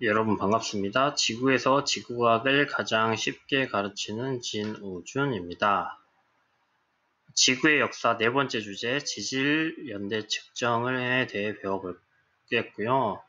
여러분 반갑습니다. 지구에서 지구과학을 가장 쉽게 가르치는 진우준입니다. 지구의 역사 네 번째 주제 지질 연대 측정에 대해 배워보겠고요.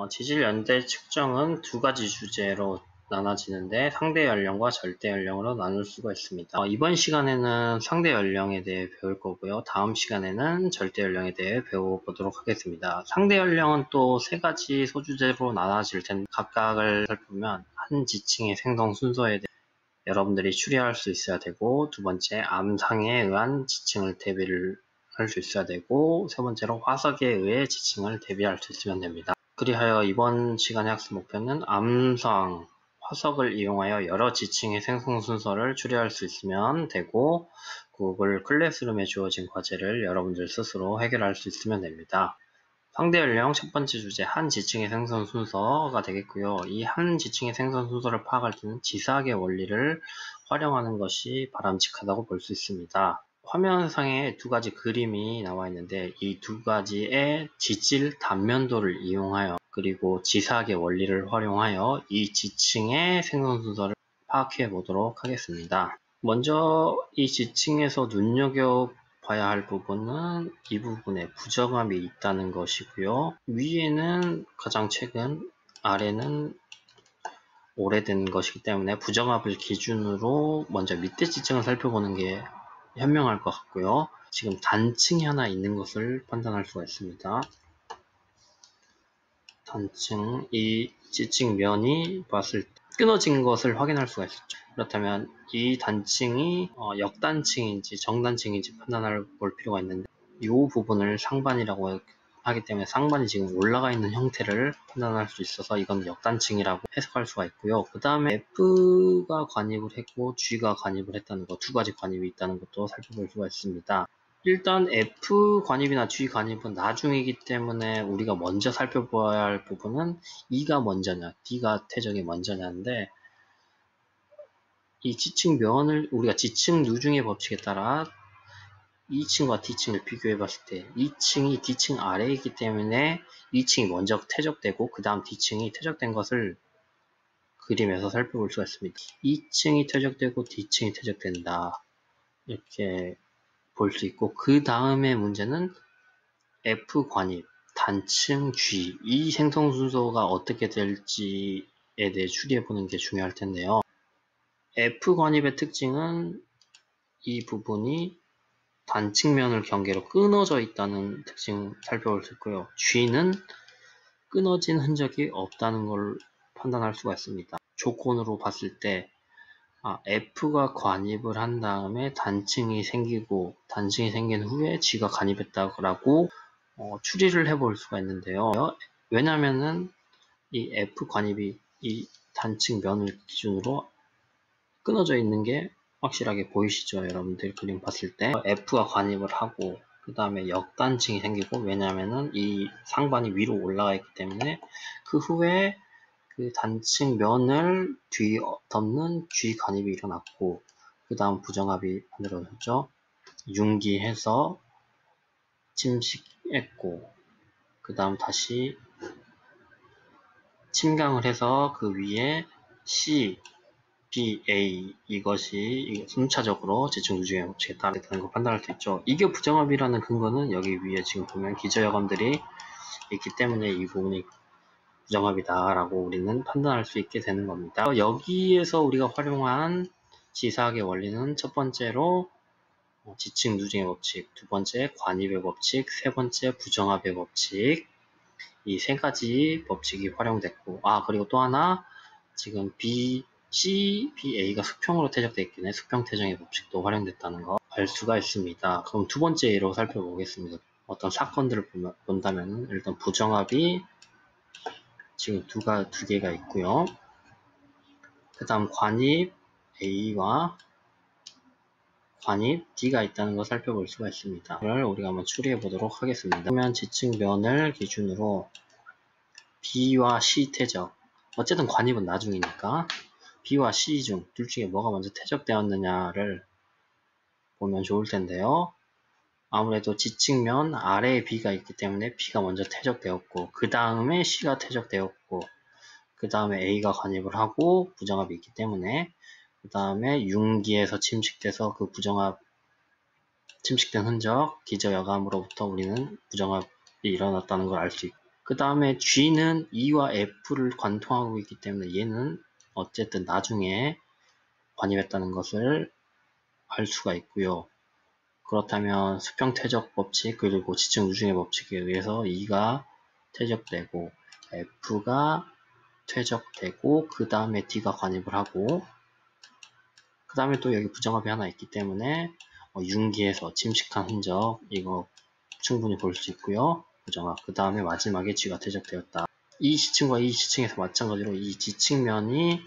지질 연대 측정은 두 가지 주제로 나눠지는데 상대 연령과 절대 연령으로 나눌 수가 있습니다. 이번 시간에는 상대 연령에 대해 배울 거고요. 다음 시간에는 절대 연령에 대해 배워보도록 하겠습니다. 상대 연령은 또 세 가지 소주제로 나눠질 텐데 각각을 살펴보면 한 지층의 생성 순서에 대해 여러분들이 추리할 수 있어야 되고, 두 번째 암상에 의한 지층을 대비를 할 수 있어야 되고, 세 번째로 화석에 의해 지층을 대비할 수 있으면 됩니다. 그리하여 이번 시간의 학습 목표는 암상, 화석을 이용하여 여러 지층의 생성 순서를 추리할 수 있으면 되고, 구글 클래스룸에 주어진 과제를 여러분들 스스로 해결할 수 있으면 됩니다. 상대 연령 첫 번째 주제 한 지층의 생성 순서가 되겠고요. 이 한 지층의 생성 순서를 파악할 때는 지사학의 원리를 활용하는 것이 바람직하다고 볼 수 있습니다. 화면상에 두 가지 그림이 나와 있는데 이 두 가지의 지질 단면도를 이용하여 그리고 지사학의 원리를 활용하여 이 지층의 생성 순서를 파악해 보도록 하겠습니다. 먼저 이 지층에서 눈여겨봐야 할 부분은 이 부분에 부정함이 있다는 것이고요. 위에는 가장 최근, 아래는 오래된 것이기 때문에 부정합을 기준으로 먼저 밑에 지층을 살펴보는 게 현명할 것 같고요. 지금 단층이 하나 있는 것을 판단할 수가 있습니다. 단층, 이 지층 면이 봤을 때 끊어진 것을 확인할 수가 있었죠. 그렇다면 이 단층이 역단층인지 정단층인지 판단할 볼 필요가 있는데 이 부분을 상반이라고 하기 때문에 상반이 지금 올라가 있는 형태를 판단할 수 있어서 이건 역단층이라고 해석할 수가 있고요. 그 다음에 F가 관입을 했고 G가 관입을 했다는 것, 두 가지 관입이 있다는 것도 살펴볼 수가 있습니다. 일단 F 관입이나 G 관입은 나중이기 때문에 우리가 먼저 살펴봐야 할 부분은 E가 먼저냐, D가 퇴적이 먼저냐인데 이 지층면을 우리가 지층 누중의 법칙에 따라 2층과 D층을 비교해 봤을 때 2층이 D층 아래에 있기 때문에 2층이 먼저 퇴적되고 그 다음 D층이 퇴적된 것을 그림에서 살펴볼 수가 있습니다. 2층이 퇴적되고 D층이 퇴적된다. 이렇게 볼 수 있고 그 다음에 문제는 F 관입, 단층 G 이 생성 순서가 어떻게 될지에 대해 추리해보는 게 중요할 텐데요. F 관입의 특징은 이 부분이 단층면을 경계로 끊어져 있다는 특징을 살펴볼 수 있고요. G는 끊어진 흔적이 없다는 걸 판단할 수가 있습니다. 조건으로 봤을 때 F가 관입을 한 다음에 단층이 생기고 단층이 생긴 후에 G가 관입했다고 추리를 해볼 수가 있는데요. 왜냐면은 이 F 관입이 이 단층 면을 기준으로 끊어져 있는 게 확실하게 보이시죠? 여러분들 그림 봤을 때 F가 관입을 하고 그 다음에 역단층이 생기고 왜냐면은 이 상반이 위로 올라가 있기 때문에 그 후에 그 단층 면을 뒤덮는 G 관입이 일어났고 그 다음 부정합이 만들어졌죠. 융기해서 침식했고 그 다음 다시 침강을 해서 그 위에 C, B, A 이것이 순차적으로 지층 누중의 법칙에 따르다는 걸 판단할 수 있죠. 이게 부정합이라는 근거는 여기 위에 지금 보면 기저여감들이 있기 때문에 이 부분이 부정합이다 라고 우리는 판단할 수 있게 되는 겁니다. 여기에서 우리가 활용한 지사학의 원리는 첫 번째로 지층 누중의 법칙, 두 번째 관입의 법칙, 세 번째 부정합의 법칙 이 세 가지 법칙이 활용됐고 그리고 또 하나 지금 B, C, B, A가 수평으로 퇴적되어 있기 때문에 수평 퇴적의 법칙도 활용됐다는 거 알 수가 있습니다. 그럼 두 번째 예로 살펴보겠습니다. 어떤 사건들을 본다면 일단 부정합이 지금 두 개가 있고요. 그 다음 관입 A와 관입 D가 있다는 걸 살펴볼 수가 있습니다. 이걸 우리가 한번 추리해 보도록 하겠습니다. 그러면 지층면을 기준으로 B와 C 퇴적 어쨌든 관입은 나중이니까 B와 C 중 둘 중에 뭐가 먼저 퇴적되었느냐를 보면 좋을 텐데요. 아무래도 지층면 아래에 B가 있기 때문에 B가 먼저 퇴적되었고 그 다음에 C가 퇴적되었고 그 다음에 A가 관입을 하고 부정합이 있기 때문에 그 다음에 융기에서 침식돼서 그 부정합 침식된 흔적 기저여감으로부터 우리는 부정합이 일어났다는 걸 알 수 있고 그 다음에 G는 E와 F를 관통하고 있기 때문에 얘는 어쨌든 나중에 관입했다는 것을 알 수가 있고요. 그렇다면 수평 퇴적 법칙 그리고 지층 누중의 법칙에 의해서 E가 퇴적되고 F가 퇴적되고 그 다음에 D가 관입을 하고 그 다음에 또 여기 부정합이 하나 있기 때문에 융기에서 침식한 흔적 이거 충분히 볼 수 있고요. 부정합 그 다음에 마지막에 G가 퇴적되었다. 이 지층과 이 지층에서 마찬가지로 이 지층면이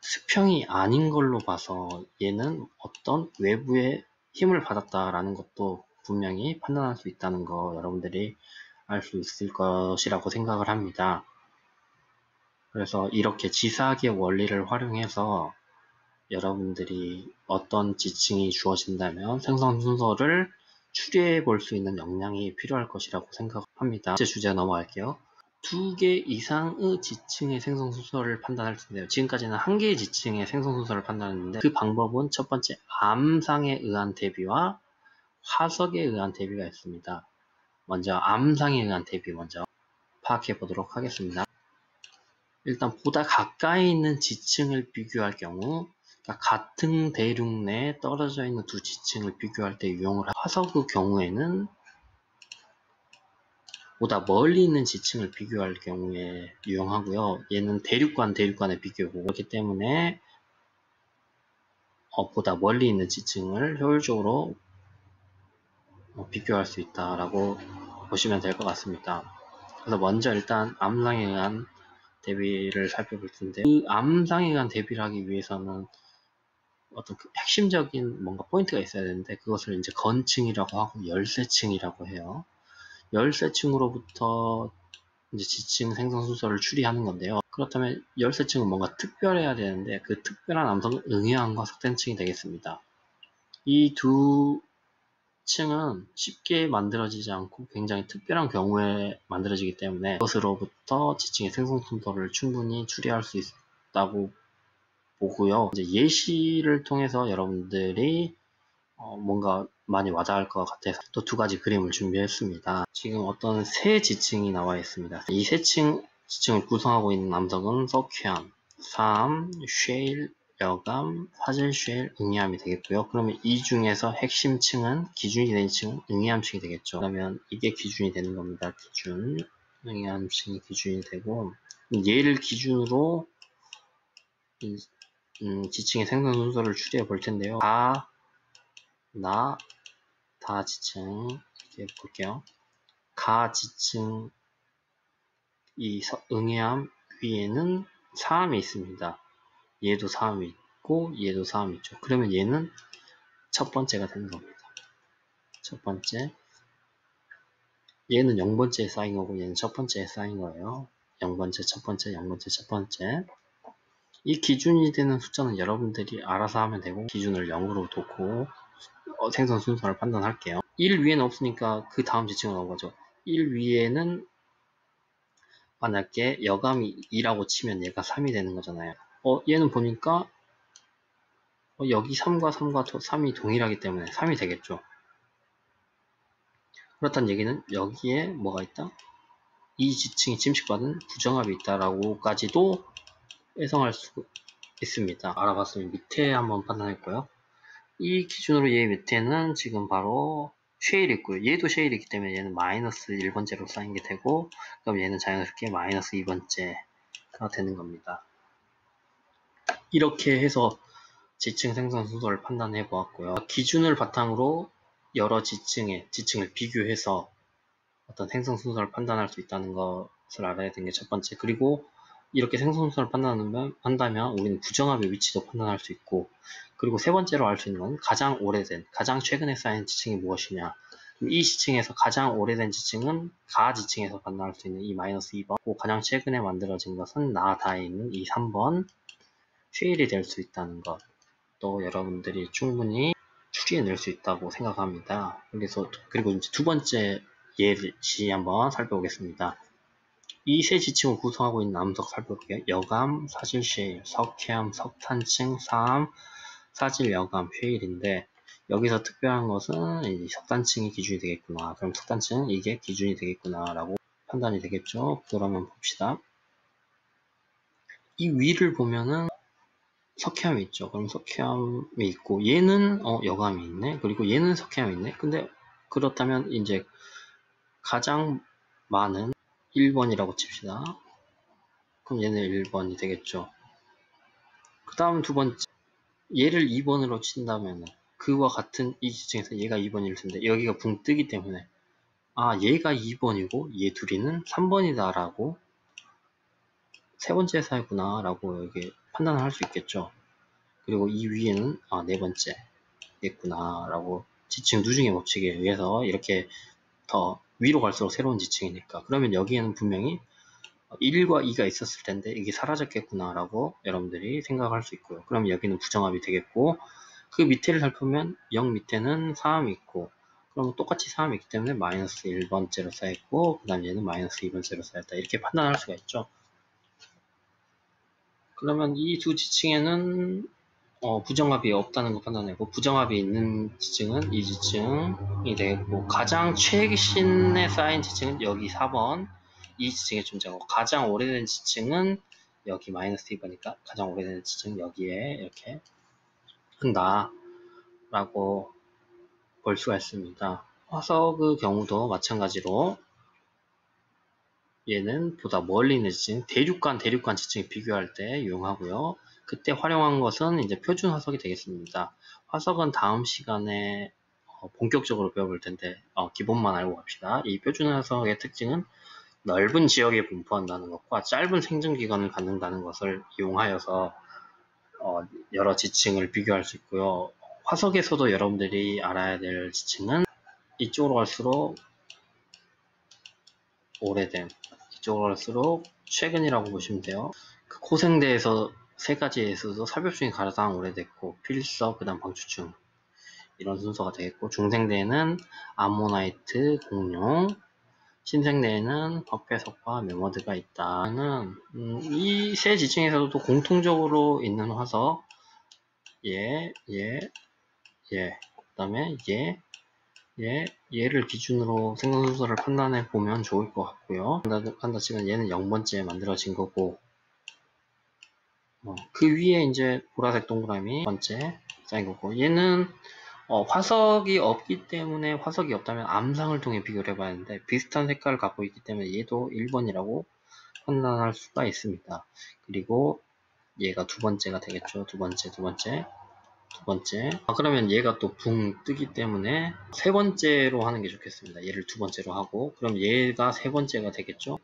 수평이 아닌 걸로 봐서 얘는 어떤 외부의 힘을 받았다라는 것도 분명히 판단할 수 있다는 거 여러분들이 알 수 있을 것이라고 생각을 합니다. 그래서 이렇게 지사학의 원리를 활용해서 여러분들이 어떤 지층이 주어진다면 생성 순서를 추리해 볼 수 있는 역량이 필요할 것이라고 생각합니다. 제 주제 넘어갈게요. 2개 이상의 지층의 생성 순서를 판단할 텐데요. 지금까지는 1개의 지층의 생성 순서를 판단했는데 그 방법은 첫 번째 암상에 의한 대비와 화석에 의한 대비가 있습니다. 먼저 암상에 의한 대비 먼저 파악해 보도록 하겠습니다. 일단 보다 가까이 있는 지층을 비교할 경우 그러니까 같은 대륙 내에 떨어져 있는 두 지층을 비교할 때 유용을 한 화석의 경우에는 보다 멀리 있는 지층을 비교할 경우에 유용하고요. 얘는 대륙간 대륙간의 비교고 그렇기 때문에 보다 멀리 있는 지층을 효율적으로 비교할 수 있다라고 보시면 될 것 같습니다. 그래서 먼저 일단 암상에 의한 대비를 살펴볼 텐데 그 암상에 의한 대비를 하기 위해서는 어떤 그 핵심적인 뭔가 포인트가 있어야 되는데 그것을 이제 건층이라고 하고 열쇠층이라고 해요. 열쇠층으로부터 이제 지층 생성 순서를 추리하는 건데요. 그렇다면 열쇠층은 뭔가 특별해야 되는데 그 특별한 암석은 응해암과 석탄층이 되겠습니다. 이 두 층은 쉽게 만들어지지 않고 굉장히 특별한 경우에 만들어지기 때문에 그것으로부터 지층의 생성 순서를 충분히 추리할 수 있다고 보고요. 이제 예시를 통해서 여러분들이 뭔가 많이 와닿을 것 같아서 또 2가지 그림을 준비했습니다. 지금 어떤 세 지층이 나와 있습니다. 이 세 지층을 구성하고 있는 암석은 석회암, 사암, 쉐일, 여감, 화질 쉐일, 응이암이 되겠고요. 그러면 이 중에서 핵심층은 기준이 되는 층은 응이암층이 되겠죠. 그러면 이게 기준이 되는 겁니다. 기준, 응이암층이 기준이 되고 얘를 기준으로 지층의 생성 순서를 추리해 볼 텐데요. 다 지층 이렇게 볼게요. 가 지층 이 응해암 위에는 사암이 있습니다. 얘도 사암이 있고 얘도 사암이 있죠. 그러면 얘는 첫 번째가 되는 겁니다. 첫 번째 얘는 0번째에 쌓인 거고 얘는 첫 번째에 쌓인 거예요. 0번째, 첫 번째, 0번째, 첫 번째 이 기준이 되는 숫자는 여러분들이 알아서 하면 되고 기준을 0으로 두고 생성 순서를 판단할게요. 1 위에는 없으니까 그 다음 지층은 나온 거죠. 1 위에는 만약에 여감이 2라고 치면 얘가 3이 되는 거잖아요. 얘는 보니까 여기 3과 3이 동일하기 때문에 3이 되겠죠. 그렇다는 얘기는 여기에 뭐가 있다? 이 지층이 침식받은 부정합이 있다라고까지도 예상할 수 있습니다. 알아봤으면 밑에 한번 판단했고요. 이 기준으로 얘 밑에는 지금 바로 쉐일이 있고요. 얘도 쉐일이기 때문에 얘는 마이너스 1번째로 쌓인 게 되고 그럼 얘는 자연스럽게 마이너스 2번째가 되는 겁니다. 이렇게 해서 지층 생성 순서를 판단해 보았고요. 기준을 바탕으로 여러 지층을 비교해서 어떤 생성 순서를 판단할 수 있다는 것을 알아야 되는 게 첫 번째. 그리고 이렇게 생성 순서를 판단하면 우리는 부정합의 위치도 판단할 수 있고 그리고 세 번째로 알 수 있는 건 가장 오래된, 가장 최근에 쌓인 지층이 무엇이냐. 이 지층에서 가장 오래된 지층은 가 지층에서 판단할 수 있는 이 마이너스 2번 가장 최근에 만들어진 것은 다에 있는 이 3번 쉐일이 될 수 있다는 것. 또 여러분들이 충분히 추리해낼 수 있다고 생각합니다. 그리고 이제 두 번째 예시 한번 살펴보겠습니다. 이 세 지층을 구성하고 있는 암석 살펴볼게요. 여감, 사질쉐일, 석회암, 석탄층, 사암, 사질, 여감, 쉐일인데 여기서 특별한 것은 이 석탄층이 기준이 되겠구나. 그럼 석탄층 이게 기준이 되겠구나 라고 판단이 되겠죠. 그러면 봅시다. 이 위를 보면은 석회암이 있죠. 그럼 석회암이 있고 얘는 여감이 있네. 그리고 얘는 석회암이 있네. 근데 그렇다면 이제 가장 많은 1번이라고 칩시다. 그럼 얘는 1번이 되겠죠. 그 다음 두 번째, 얘를 2번으로 친다면 그와 같은 이 지층에서 얘가 2번일 텐데 여기가 붕 뜨기 때문에 아 얘가 2번이고 얘 둘이는 3번이다 라고 세 번째 사이구나 라고 여기 판단을 할 수 있겠죠. 그리고 이 위에는 아 네 번째겠구나 라고 지층 누중의 법칙에 의해서 이렇게 더 위로 갈수록 새로운 지층이니까 그러면 여기에는 분명히 1과 2가 있었을 텐데 이게 사라졌겠구나 라고 여러분들이 생각할 수 있고요. 그럼 여기는 부정합이 되겠고 그 밑에를 살펴보면 0 밑에는 4함이 있고 그럼 똑같이 4함이 있기 때문에 마이너스 1번째로 쌓였고 그 다음 얘는 마이너스 2번째로 쌓였다 이렇게 판단할 수가 있죠. 그러면 이 두 지층에는 부정합이 없다는 거 판단하고 부정합이 있는 지층은 이 지층이 되겠고 가장 최신에 쌓인 지층은 여기 4번 이 지층에 존재하고 가장 오래된 지층은 여기 마이너스 2번이니까 가장 오래된 지층 여기에 이렇게 한다 라고 볼 수가 있습니다. 화석의 경우도 마찬가지로 얘는 보다 멀리 있는 지층 대륙간 지층 비교할 때 이용하고요. 그때 활용한 것은 이제 표준 화석이 되겠습니다. 화석은 다음 시간에 본격적으로 배워볼 텐데 기본만 알고 갑시다. 이 표준 화석의 특징은 넓은 지역에 분포한다는 것과 짧은 생존기간을 갖는다는 것을 이용하여서 여러 지층을 비교할 수 있고요. 화석에서도 여러분들이 알아야 될 지층은 이쪽으로 갈수록 오래된, 이쪽으로 갈수록 최근이라고 보시면 돼요. 그 고생대에서 세 가지에서도 삽입중이 가장 오래됐고 필서, 그 다음 방추충 이런 순서가 되겠고 중생대에는 암모나이트, 공룡, 신생대에는 벽배석과 메모드가 있다. 이 세 지층에서도 공통적으로 있는 화석 그 다음에 얘를 기준으로 생성순서를 판단해 보면 좋을 것 같고요. 한다 치면 얘는 0번째 만들어진 거고 그 위에 이제 보라색 동그라미 번째 쌓인 거고 얘는 화석이 없기 때문에 화석이 없다면 암상을 통해 비교를 해봐야 하는데 비슷한 색깔을 갖고 있기 때문에 얘도 1번이라고 판단할 수가 있습니다. 그리고 얘가 두 번째가 되겠죠. 두 번째. 그러면 얘가 또 붕 뜨기 때문에 세 번째로 하는 게 좋겠습니다. 얘를 두 번째로 하고 그럼 얘가 세 번째가 되겠죠.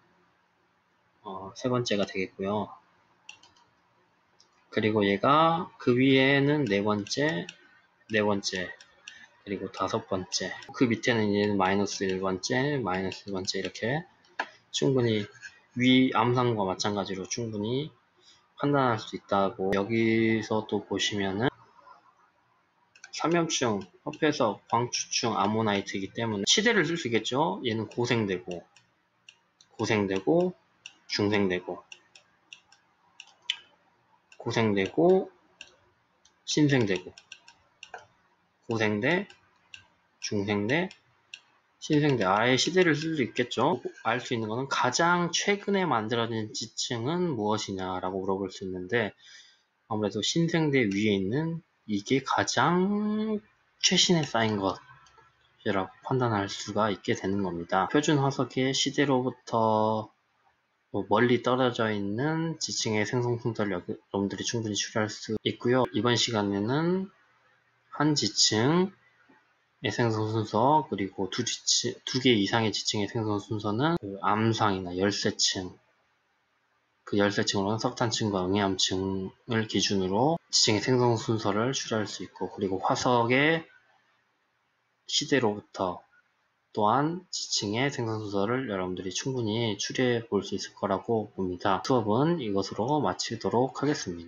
세 번째가 되겠고요. 그리고 얘가 그 위에는 네 번째 그리고 다섯 번째 그 밑에는 얘는 마이너스 1번째 이렇게 충분히 위 암산과 마찬가지로 충분히 판단할 수 있다고 여기서 또 보시면은 삼염충, 협회석, 광추충, 아모나이트이기 때문에 시대를 쓸 수 있겠죠. 얘는 고생되고 중생되고 신생되고 고생대 중생대 신생대 아예 시대를 쓸 수 있겠죠. 알 수 있는 것은 가장 최근에 만들어진 지층은 무엇이냐라고 물어볼 수 있는데 아무래도 신생대 위에 있는 이게 가장 최신에 쌓인 것이라고 판단할 수가 있게 되는 겁니다. 표준 화석의 시대로부터 멀리 떨어져 있는 지층의 생성 순서를 여러분들이 충분히 추리할 수 있고요. 이번 시간에는 한 지층의 생성 순서 그리고 두 개 이상의 지층의 생성 순서는 그 암상이나 열쇠층 그 열쇠층으로는 석탄층과 응해암층을 기준으로 지층의 생성 순서를 추리할 수 있고 그리고 화석의 시대로부터 또한 지층의 생성 순서를 여러분들이 충분히 추리해 볼 수 있을 거라고 봅니다. 수업은 이것으로 마치도록 하겠습니다.